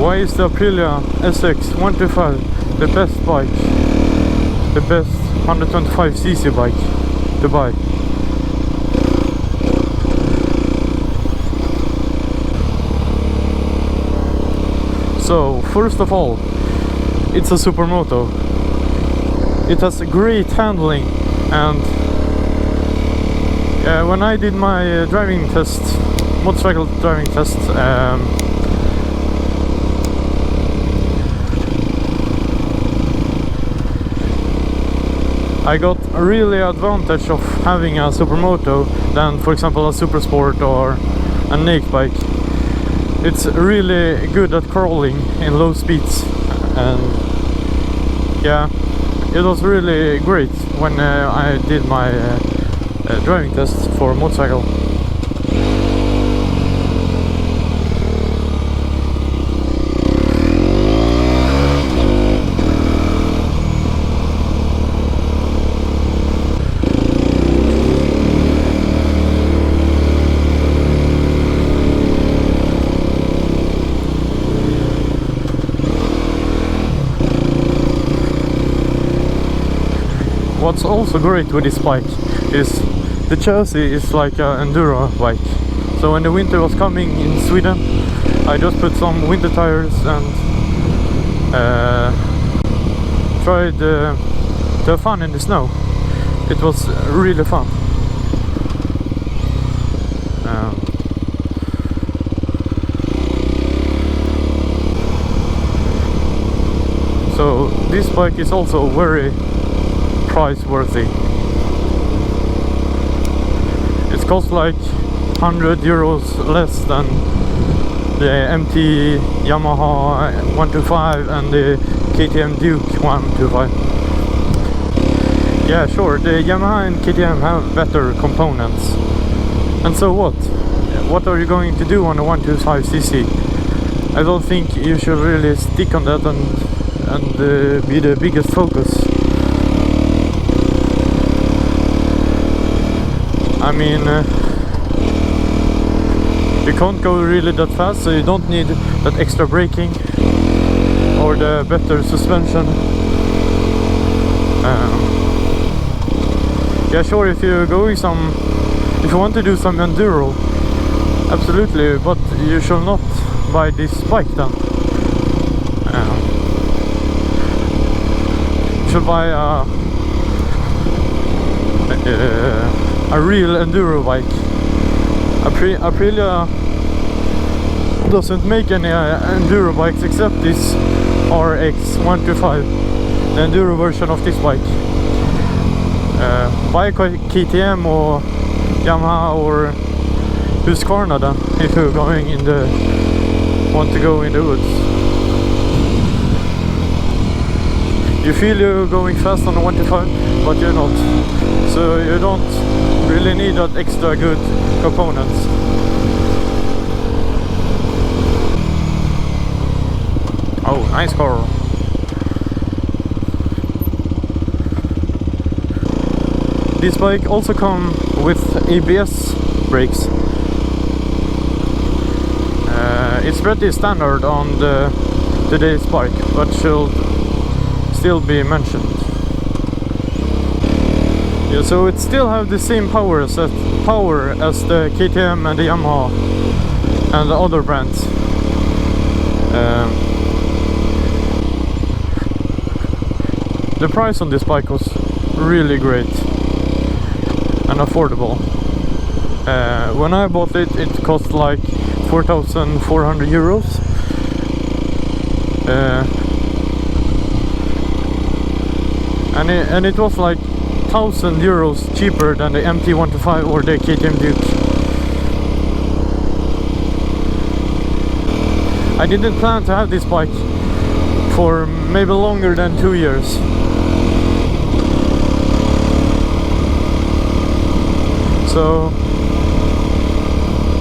Why is the Aprilia SX125 the best bike, the best 125cc bike to buy? So first of all, it's a supermoto. It has great handling, and when I did my driving test, motorcycle driving test, I got a really advantage of having a supermoto than, for example, a super sport or a naked bike. It's really good at crawling in low speeds, and yeah, it was really great when I did my driving test for motorcycle. What's also great with this bike is the chassis is like an enduro bike. So when the winter was coming in Sweden, I just put some winter tires and tried to have fun in the snow. It was really fun. So this bike is also very price worthy. It costs like 100 euros less than the MT Yamaha 125 and the KTM Duke 125. Yeah, sure, the Yamaha and KTM have better components. And so what? What are you going to do on a 125cc? I don't think you should really stick on that and be the biggest focus. I mean, you can't go really that fast, so you don't need that extra braking or the better suspension. Yeah, sure, if you want to do some enduro, absolutely, but you should not buy this bike then. You should buy a real enduro bike. Aprilia doesn't make any enduro bikes except this SX125, the enduro version of this bike. Buy a KTM or Yamaha or Husqvarna then, if you're want to go in the woods. You feel you're going fast on the 125, but you're not. So you don't really need that extra good components. Oh, nice car. This bike also comes with ABS brakes. It's pretty standard on today's bike, but should still be mentioned. Yeah, so it still have the same power as the KTM and the Yamaha and the other brands. The price on this bike was really great and affordable. When I bought it, it cost like 4,400 euros. And it was like 1,000 euros cheaper than the MT125 or the KTM Duke. I didn't plan to have this bike for maybe longer than 2 years. So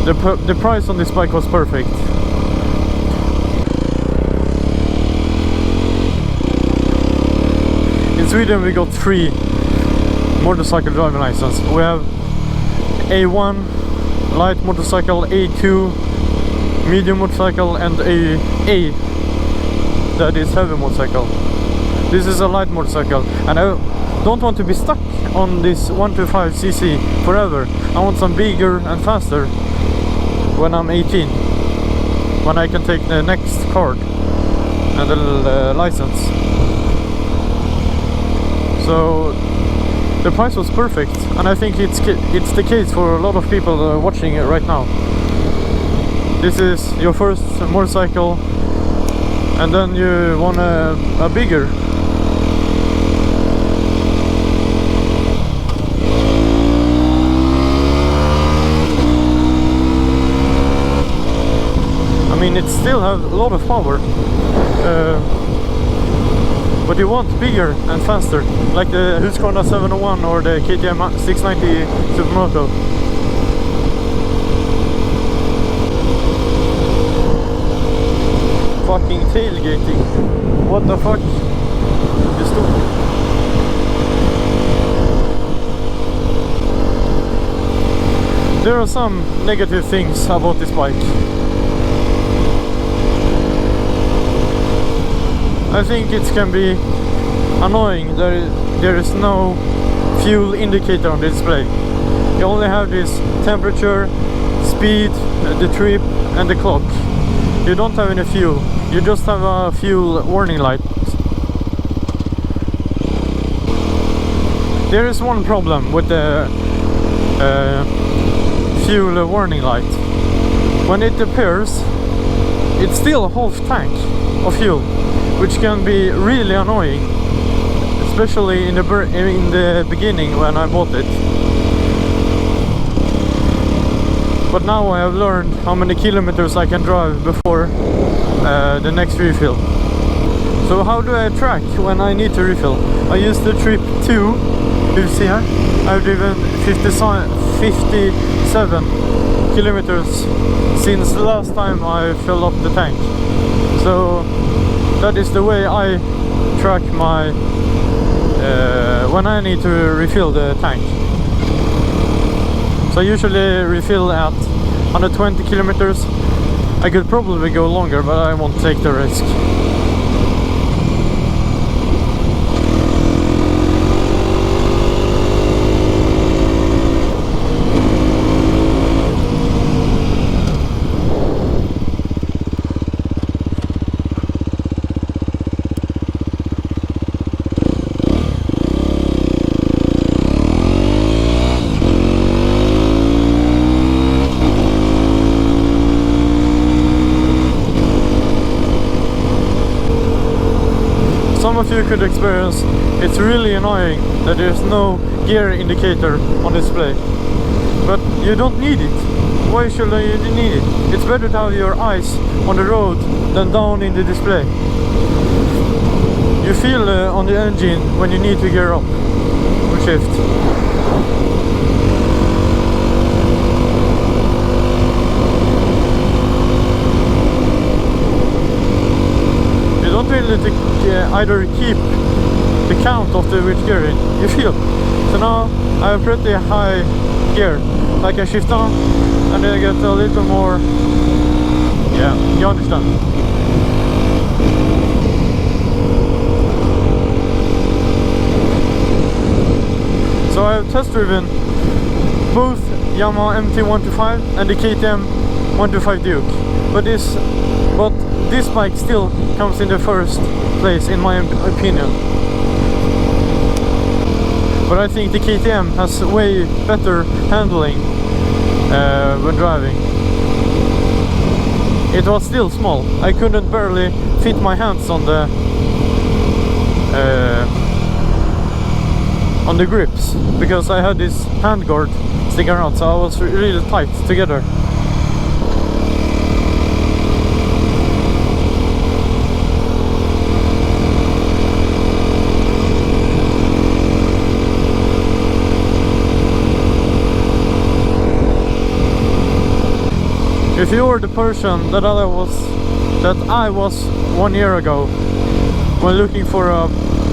the price on this bike was perfect. In Sweden we got 3 motorcycle driving license. We have A1 light motorcycle, A2 medium motorcycle, and A that is heavy motorcycle. This is a light motorcycle, and I don't want to be stuck on this 125cc forever. I want some bigger and faster when I'm 18, when I can take the next card and the license. So the price was perfect, and I think it's the case for a lot of people watching it right now. This is your first motorcycle, and then you want a bigger. I mean, it still has a lot of power, but you want bigger and faster, like the Husqvarna 701 or the KTM 690 Supermoto. Fucking tailgating. What the fuck? You stupid. There are some negative things about this bike. I think it can be annoying that there is no fuel indicator on the display. You only have this temperature, speed, the trip and the clock. You don't have any fuel. You just have a fuel warning light. There is one problem with the fuel warning light. When it appears, it's still a half tank of fuel, which can be really annoying, especially in the beginning when I bought it. But now I have learned how many kilometers I can drive before the next refill. So how do I track when I need to refill? I use the trip 2. You see here, I've driven 57 kilometers since the last time I filled up the tank. So that is the way I track my when I need to refill the tank. So I usually refill at 120 kilometers. I could probably go longer, but I won't take the risk. Some of you could experience it's really annoying that there's no gear indicator on display, but you don't need it. Why should you need it? It's better to have your eyes on the road than down in the display. You feel on the engine when you need to gear up or shift. You don't really either keep the count of the which gear you feel. So now I have pretty high gear, like I shift on and then I get a little more, yeah, you understand. So I have test driven both Yamaha MT125 and the KTM 125 Duke, but this bike still comes in the first place in my opinion. But I think the KTM has way better handling when driving. It was still small. I couldn't barely fit my hands on the grips because I had this hand guard sticking around, so I was really tight together. If you were the person that I was 1 year ago when looking for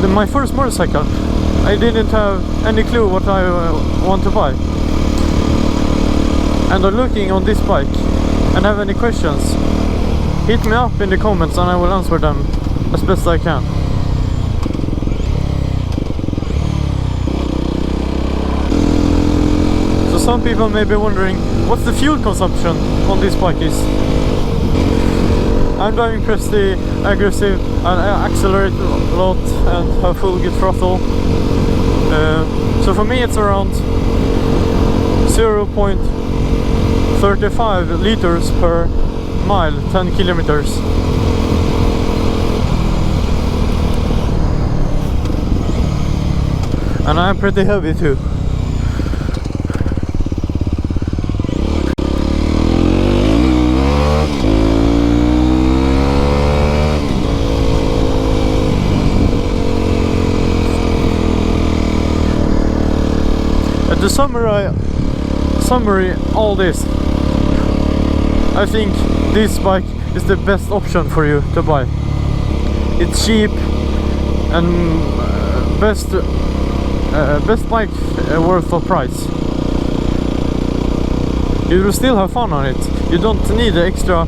my first motorcycle, I didn't have any clue what I want to buy, and I'm looking on this bike and have any questions, hit me up in the comments and I will answer them as best I can. So some people may be wondering what's the fuel consumption on this bike is. I'm driving pretty aggressive and I accelerate a lot and have full good throttle. So for me it's around 0.35 liters per mile, 10 kilometers. And I'm pretty heavy too. To summary all this, I think this bike is the best option for you to buy. It's cheap and best bike worth of price. You will still have fun on it. You don't need extra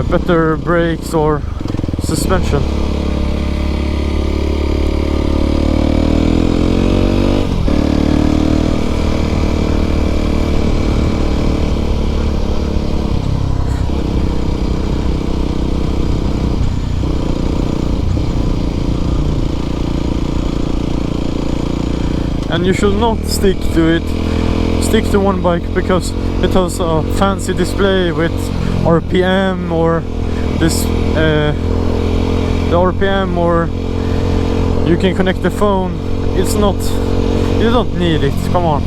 better brakes or suspension. And you should not stick to one bike because it has a fancy display with RPM or this the RPM, or you can connect the phone. It's not, you don't need it, come on.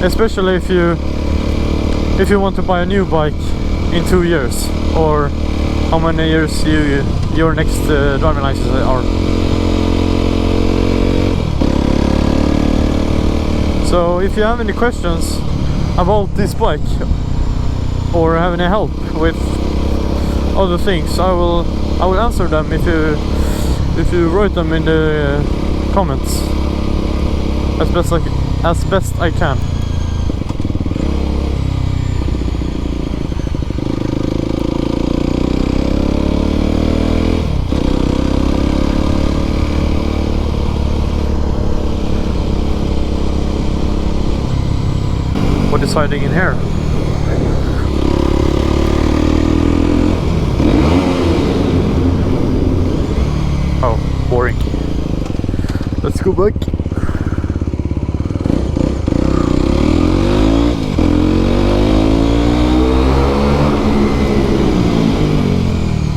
Especially if you want to buy a new bike in 2 years, or how many years your next driving license are. So if you have any questions about this bike or have any help with other things, I will answer them if you write them in the comments as best I can. What is hiding in here? Oh, boring. Let's go back.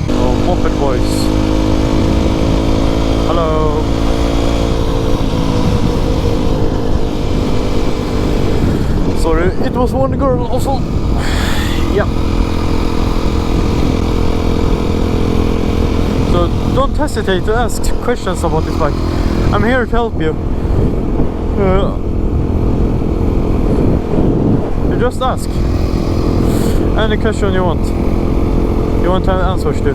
Oh, moped boys. Hello. Sorry, it was one girl also. Yeah. So don't hesitate to ask questions about this bike. I'm here to help you. You just ask. Any question you want. You want to have answers to.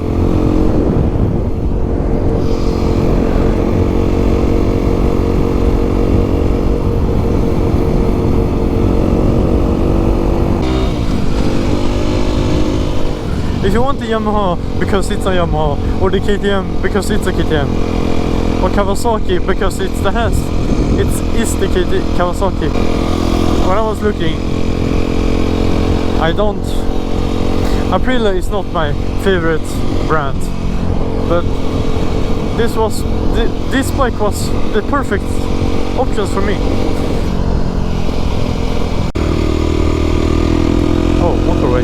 If you want the Yamaha because it's a Yamaha, or the KTM because it's a KTM, or Kawasaki because it's the Hess, it's the Kawasaki. When I was looking, Aprilia is not my favorite brand, but this bike was the perfect options for me. Oh, motorway.